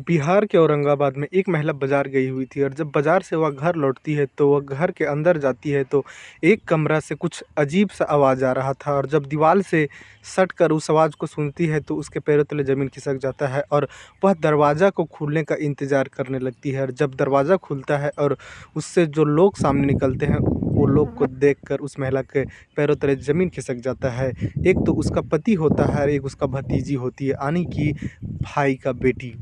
बिहार के औरंगाबाद में एक महिला बाजार गई हुई थी और जब बाजार से वह घर लौटती है तो वह घर के अंदर जाती है तो एक कमरा से कुछ अजीब सा आवाज़ आ रहा था। और जब दीवार से सट कर उस आवाज़ को सुनती है तो उसके पैरों तले ज़मीन खिसक जाता है और वह दरवाज़ा को खुलने का इंतज़ार करने लगती है। और जब दरवाज़ा खुलता है और उससे जो लोग सामने निकलते हैं वो लोग को देखकर उस महिला के पैरों तले ज़मीन खिसक जाता है। एक तो उसका पति होता है और एक उसका भतीजी होती है, यानी कि भाई का बेटी।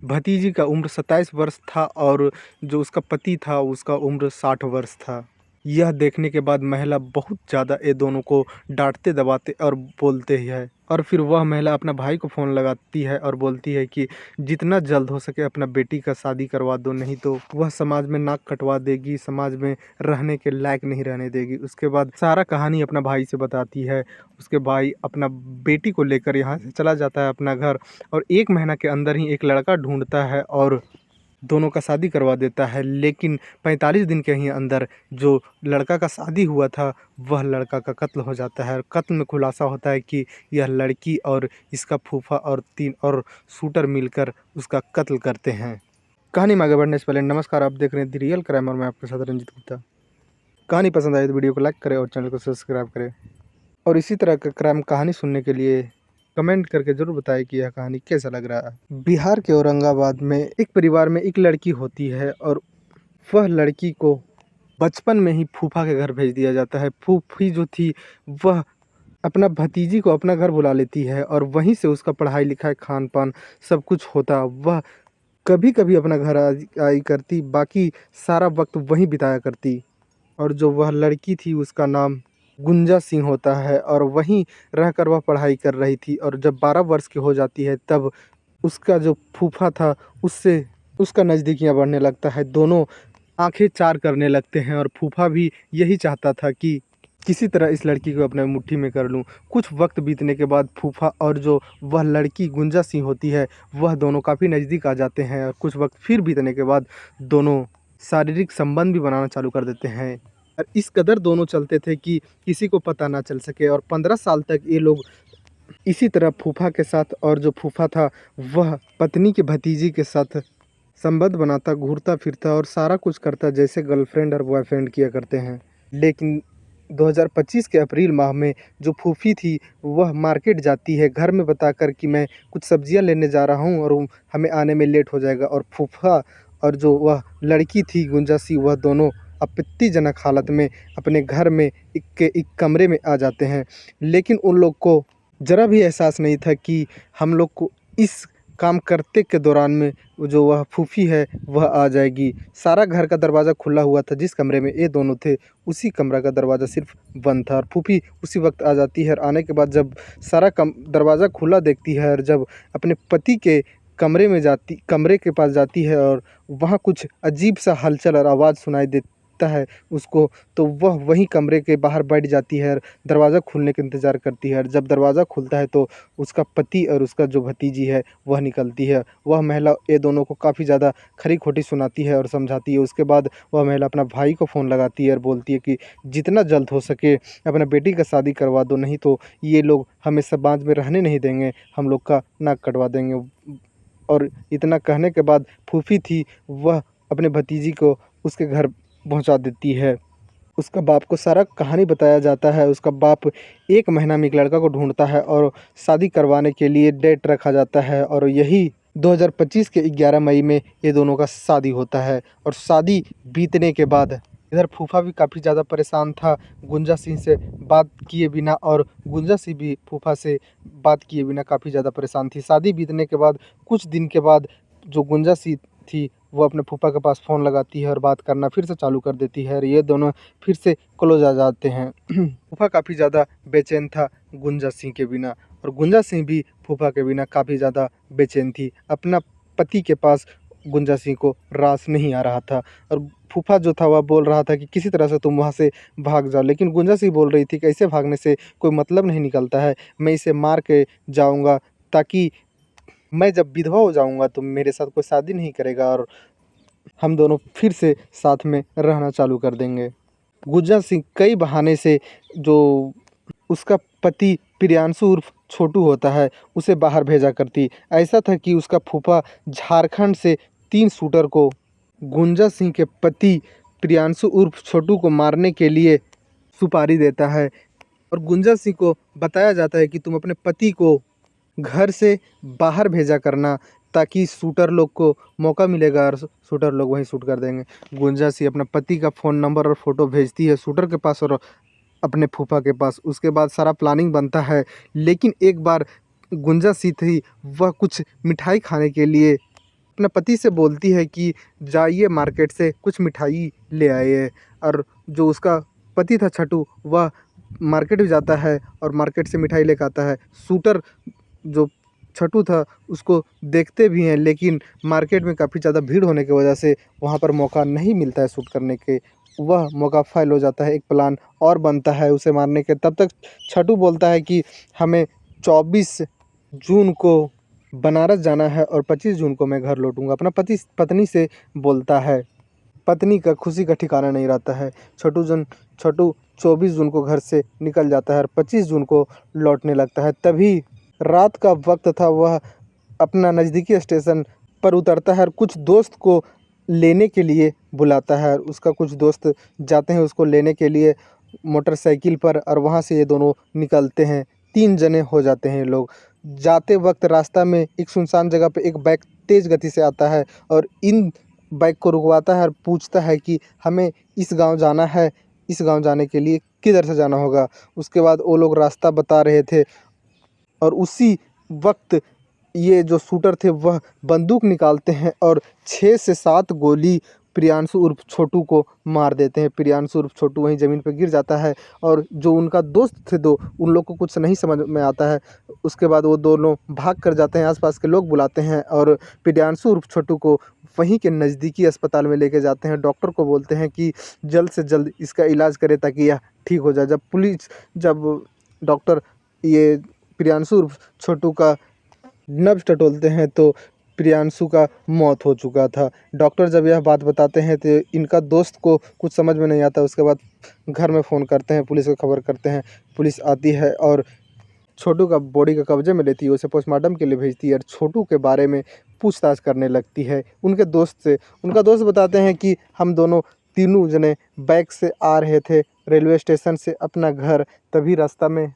भतीजी का उम्र 27 वर्ष था और जो उसका पति था उसका उम्र 60 वर्ष था। यह देखने के बाद महिला बहुत ज़्यादा ये दोनों को डाँटते दबाते और बोलते ही है। और फिर वह महिला अपना भाई को फ़ोन लगाती है और बोलती है कि जितना जल्द हो सके अपना बेटी का शादी करवा दो, नहीं तो वह समाज में नाक कटवा देगी, समाज में रहने के लायक नहीं रहने देगी। उसके बाद सारा कहानी अपना भाई से बताती है। उसके भाई अपना बेटी को लेकर यहाँ से चला जाता है अपना घर और 1 महीना के अंदर ही एक लड़का ढूँढता है और दोनों का शादी करवा देता है। लेकिन 45 दिन के ही अंदर जो लड़का का शादी हुआ था वह लड़का का कत्ल हो जाता है। और कत्ल में खुलासा होता है कि यह लड़की और इसका फूफा और 3 और शूटर मिलकर उसका कत्ल करते हैं। कहानी में आगे बढ़ने से पहले नमस्कार, आप देख रहे हैं द रियल क्राइम और मैं आपके साथ रंजीत गुप्ता। कहानी पसंद आई तो वीडियो को लाइक करें और चैनल को सब्सक्राइब करें और इसी तरह का क्राइम कहानी सुनने के लिए कमेंट करके ज़रूर बताएं कि यह कहानी कैसा लग रहा है। बिहार के औरंगाबाद में एक परिवार में एक लड़की होती है और वह लड़की को बचपन में ही फूफा के घर भेज दिया जाता है। फूफी जो थी वह अपना भतीजी को अपना घर बुला लेती है और वहीं से उसका पढ़ाई लिखाई खान पान सब कुछ होता। वह कभी कभी अपना घर आई करती, बाकी सारा वक्त वहीं बिताया करती। और जो वह लड़की थी उसका नाम गुंजा सिंह होता है और वहीं रहकर वह पढ़ाई कर रही थी। और जब 12 वर्ष की हो जाती है तब उसका जो फूफा था उससे उसका नज़दीकियाँ बढ़ने लगता है। दोनों आंखें चार करने लगते हैं और फूफा भी यही चाहता था कि किसी तरह इस लड़की को अपने मुट्ठी में कर लूं। कुछ वक्त बीतने के बाद फूफा और जो वह लड़की गुंजा सिंह होती है वह दोनों काफ़ी नज़दीक आ जाते हैं। और कुछ वक्त फिर बीतने के बाद दोनों शारीरिक संबंध भी बनाना चालू कर देते हैं। और इस कदर दोनों चलते थे कि किसी को पता ना चल सके। और 15 साल तक ये लोग इसी तरह फूफा के साथ, और जो फूफा था वह पत्नी के भतीजी के साथ संबंध बनाता, घूरता फिरता और सारा कुछ करता जैसे गर्लफ्रेंड और बॉयफ्रेंड किया करते हैं। लेकिन 2025 के अप्रैल माह में जो फूफी थी वह मार्केट जाती है घर में बताकर कि मैं कुछ सब्जियां लेने जा रहा हूं और हमें आने में लेट हो जाएगा। और फूफा और जो वह लड़की थी गुंजा सी वह दोनों आपत्तिजनक हालत में अपने घर में एक कमरे में आ जाते हैं। लेकिन उन लोग को ज़रा भी एहसास नहीं था कि हम लोग को इस काम करते के दौरान में वो जो वह फूफी है वह आ जाएगी। सारा घर का दरवाज़ा खुला हुआ था, जिस कमरे में ये दोनों थे उसी कमरा का दरवाज़ा सिर्फ बंद था और फूफी उसी वक्त आ जाती है। और आने के बाद जब सारा दरवाज़ा खुला देखती है और जब अपने पति के कमरे के पास जाती है और वहाँ कुछ अजीब सा हलचल और आवाज़ सुनाई देता है उसको, तो वह वहीं कमरे के बाहर बैठ जाती है और दरवाज़ा खुलने का इंतज़ार करती है। और जब दरवाज़ा खुलता है तो उसका पति और उसका जो भतीजी है वह निकलती है। वह महिला ये दोनों को काफ़ी ज़्यादा खरी खोटी सुनाती है और समझाती है। उसके बाद वह महिला अपना भाई को फ़ोन लगाती है और बोलती है कि जितना जल्द हो सके अपना बेटी का शादी करवा दो, नहीं तो ये लोग हमें समाज में रहने नहीं देंगे, हम लोग का नाक कटवा देंगे। और इतना कहने के बाद फूफी थी वह अपने भतीजी को उसके घर पहुंचा देती है। उसका बाप को सारा कहानी बताया जाता है। उसका बाप 1 महीना में एक लड़का को ढूंढता है और शादी करवाने के लिए डेट रखा जाता है। और यही 2025 के 11 मई में ये दोनों का शादी होता है। और शादी बीतने के बाद इधर फूफा भी काफ़ी ज़्यादा परेशान था गुंजा सिंह से बात किए बिना, और गुंजा सिंह भी फूफा से बात किए बिना काफ़ी ज़्यादा परेशान थी। शादी बीतने के बाद कुछ दिन के बाद जो गुंजा सिंह थी वो अपने फूफा के पास फ़ोन लगाती है और बात करना फिर से चालू कर देती है और ये दोनों फिर से क्लोज आ जाते हैं। फूफा काफ़ी ज़्यादा बेचैन था गुंजा सिंह के बिना, और गुंजा सिंह भी फूफा के बिना काफ़ी ज़्यादा बेचैन थी। अपना पति के पास गुंजा सिंह को रास नहीं आ रहा था और फूफा जो था वह बोल रहा था कि किसी तरह से तुम वहाँ से भाग जाओ। लेकिन गुंजा सिंह बोल रही थी कि ऐसे भागने से कोई मतलब नहीं निकलता है, मैं इसे मार के जाऊँगा, ताकि मैं जब विधवा हो जाऊँगा तो मेरे साथ कोई शादी नहीं करेगा और हम दोनों फिर से साथ में रहना चालू कर देंगे। गुंजा सिंह कई बहाने से जो उसका पति प्रियांशु उर्फ छोटू होता है उसे बाहर भेजा करती। ऐसा था कि उसका फूफा झारखंड से 3 शूटर को गुंजा सिंह के पति प्रियांशु उर्फ छोटू को मारने के लिए सुपारी देता है और गुंजा सिंह को बताया जाता है कि तुम अपने पति को घर से बाहर भेजा करना, ताकि शूटर लोग को मौका मिलेगा और शूटर लोग वहीं शूट कर देंगे। गुंजा सिंह अपने पति का फ़ोन नंबर और फ़ोटो भेजती है शूटर के पास और अपने फूफा के पास। उसके बाद सारा प्लानिंग बनता है, लेकिन एक बार गुंजा सी थी, वह कुछ मिठाई खाने के लिए अपने पति से बोलती है कि जाइए मार्केट से कुछ मिठाई ले आइए। और जो उसका पति था छठू, वह मार्केट भी जाता है और मार्केट से मिठाई लेकर आता है। शूटर जो छठू था उसको देखते भी हैं, लेकिन मार्केट में काफ़ी ज़्यादा भीड़ होने की वजह से वहाँ पर मौका नहीं मिलता है शूट करने के। वह मौका फ़ेल हो जाता है। एक प्लान और बनता है उसे मारने के। तब तक छठू बोलता है कि हमें 24 जून को बनारस जाना है और 25 जून को मैं घर लौटूंगा। अपना पत्नी से बोलता है। पत्नी का खुशी का ठिकाना नहीं रहता है। छठू 24 जून को घर से निकल जाता है और 25 जून को लौटने लगता है। तभी रात का वक्त था, वह अपना नज़दीकी स्टेशन पर उतरता है और कुछ दोस्त को लेने के लिए बुलाता है। उसका कुछ दोस्त जाते हैं उसको लेने के लिए मोटरसाइकिल पर और वहाँ से ये दोनों निकलते हैं। 3 जने हो जाते हैं ये लोग। जाते वक्त रास्ता में एक सुनसान जगह पे एक बाइक तेज़ गति से आता है और इन बाइक को रुकवाता है और पूछता है कि हमें इस गांव जाना है, इस गांव जाने के लिए किधर से जाना होगा। उसके बाद वो लोग रास्ता बता रहे थे और उसी वक्त ये जो शूटर थे वह बंदूक निकालते हैं और 6 से 7 गोली प्रियांशु उर्फ छोटू को मार देते हैं। प्रियांशु उर्फ छोटू वहीं ज़मीन पर गिर जाता है और जो उनका दोस्त थे दो, उन लोग को कुछ नहीं समझ में आता है। उसके बाद वो दोनों भाग कर जाते हैं, आसपास के लोग बुलाते हैं और प्रियांशु उर्फ छोटू को वहीं के नज़दीकी अस्पताल में लेके जाते हैं। डॉक्टर को बोलते हैं कि जल्द से जल्द इसका इलाज करें ताकि यह ठीक हो जाए। जब डॉक्टर ये प्रियांशु उर्फ छोटू का नब्ज़ टटोलते हैं तो प्रियांशु का मौत हो चुका था। डॉक्टर जब यह बात बताते हैं तो इनका दोस्त को कुछ समझ में नहीं आता। उसके बाद घर में फ़ोन करते हैं, पुलिस को खबर करते हैं। पुलिस आती है और छोटू का बॉडी का कब्जे में लेती है, उसे पोस्टमार्टम के लिए भेजती है और छोटू के बारे में पूछताछ करने लगती है उनके दोस्त से। उनका दोस्त बताते हैं कि हम दोनों तीनों जने बाइक से आ रहे थे रेलवे स्टेशन से अपना घर। तभी रास्ता में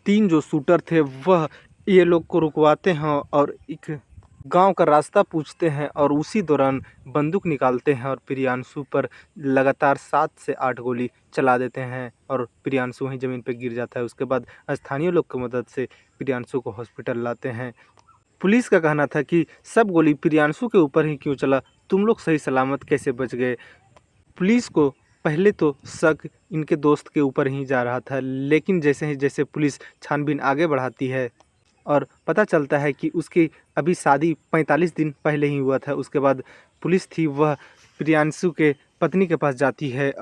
3 जो शूटर थे वह ये लोग को रुकवाते हैं और एक गांव का रास्ता पूछते हैं और उसी दौरान बंदूक निकालते हैं और प्रियांशु पर लगातार 7 से 8 गोली चला देते हैं और प्रियांशु वहीं ज़मीन पर गिर जाता है। उसके बाद स्थानीय लोग की मदद से प्रियांशु को हॉस्पिटल लाते हैं। पुलिस का कहना था कि सब गोली प्रियांशु के ऊपर ही क्यों चला, तुम लोग सही सलामत कैसे बच गए। पुलिस को पहले तो शक इनके दोस्त के ऊपर ही जा रहा था, लेकिन जैसे पुलिस छानबीन आगे बढ़ाती है और पता चलता है कि उसकी अभी शादी 45 दिन पहले ही हुआ था। उसके बाद पुलिस थी वह प्रियांशु के पत्नी के पास जाती है,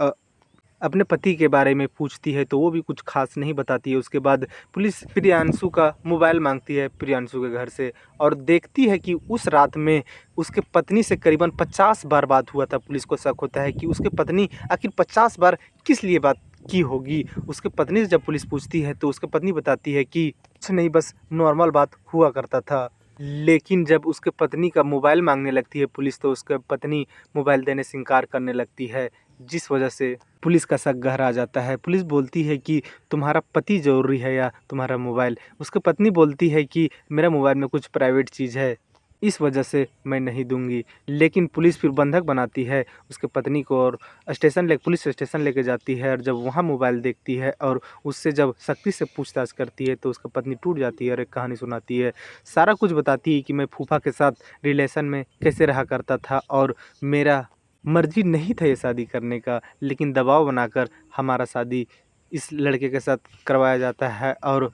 अपने पति के बारे में पूछती है तो वो भी कुछ खास नहीं बताती है। उसके बाद पुलिस प्रियांशु का मोबाइल मांगती है प्रियांशु के घर से और देखती है कि उस रात में उसके पत्नी से करीबन 50 बार बात हुआ था। पुलिस को शक होता है कि उसके पत्नी आखिर 50 बार किस लिए बात की होगी। उसके पत्नी से जब पुलिस पूछती है तो उसके पत्नी बताती है कि कुछ नहीं, बस नॉर्मल बात हुआ करता था। लेकिन जब उसके पत्नी का मोबाइल मांगने लगती है पुलिस तो उसके पत्नी मोबाइल देने से इनकार करने लगती है, जिस वजह से पुलिस का शक गहरा जाता है। पुलिस बोलती है कि तुम्हारा पति ज़रूरी है या तुम्हारा मोबाइल। उसकी पत्नी बोलती है कि मेरा मोबाइल में कुछ प्राइवेट चीज़ है, इस वजह से मैं नहीं दूंगी। लेकिन पुलिस फिर बंधक बनाती है उसके पत्नी को और पुलिस स्टेशन लेके जाती है और जब वहाँ मोबाइल देखती है और उससे जब सख्ती से पूछताछ करती है तो उसका पत्नी टूट जाती है और एक कहानी सुनाती है। सारा कुछ बताती है कि मैं फूफा के साथ रिलेशन में कैसे रहा करता था और मेरा मर्जी नहीं था ये शादी करने का, लेकिन दबाव बनाकर हमारा शादी इस लड़के के साथ करवाया जाता है और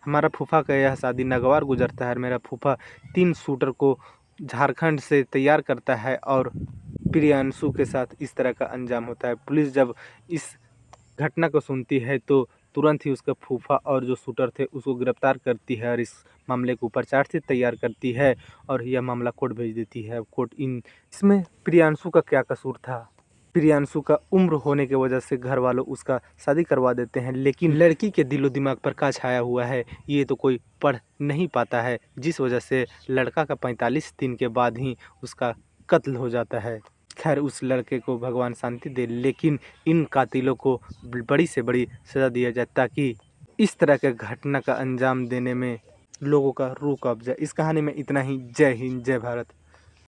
हमारा फूफा का यह शादी नागवार गुजरता है। मेरा फूफा 3 शूटर को झारखंड से तैयार करता है और प्रियांशु के साथ इस तरह का अंजाम होता है। पुलिस जब इस घटना को सुनती है तो तुरंत ही उसका फूफा और जो शूटर थे उसको गिरफ्तार करती है और इस मामले को ऊपर चार्जशीट तैयार करती है और यह मामला कोर्ट भेज देती है। कोर्ट इसमें प्रियांशु का क्या कसूर था। प्रियांशु का उम्र होने की वजह से घर वालों उसका शादी करवा देते हैं, लेकिन लड़की के दिलो दिमाग पर क्या छाया हुआ है ये तो कोई पढ़ नहीं पाता है, जिस वजह से लड़का का 45 दिन के बाद ही उसका कत्ल हो जाता है। खैर उस लड़के को भगवान शांति दे, लेकिन इन कातिलों को बड़ी से बड़ी सज़ा दिया जाए ताकि इस तरह के घटना का अंजाम देने में लोगों का रूह काँप जाए। इस कहानी में इतना ही। जय हिंद, जय भारत।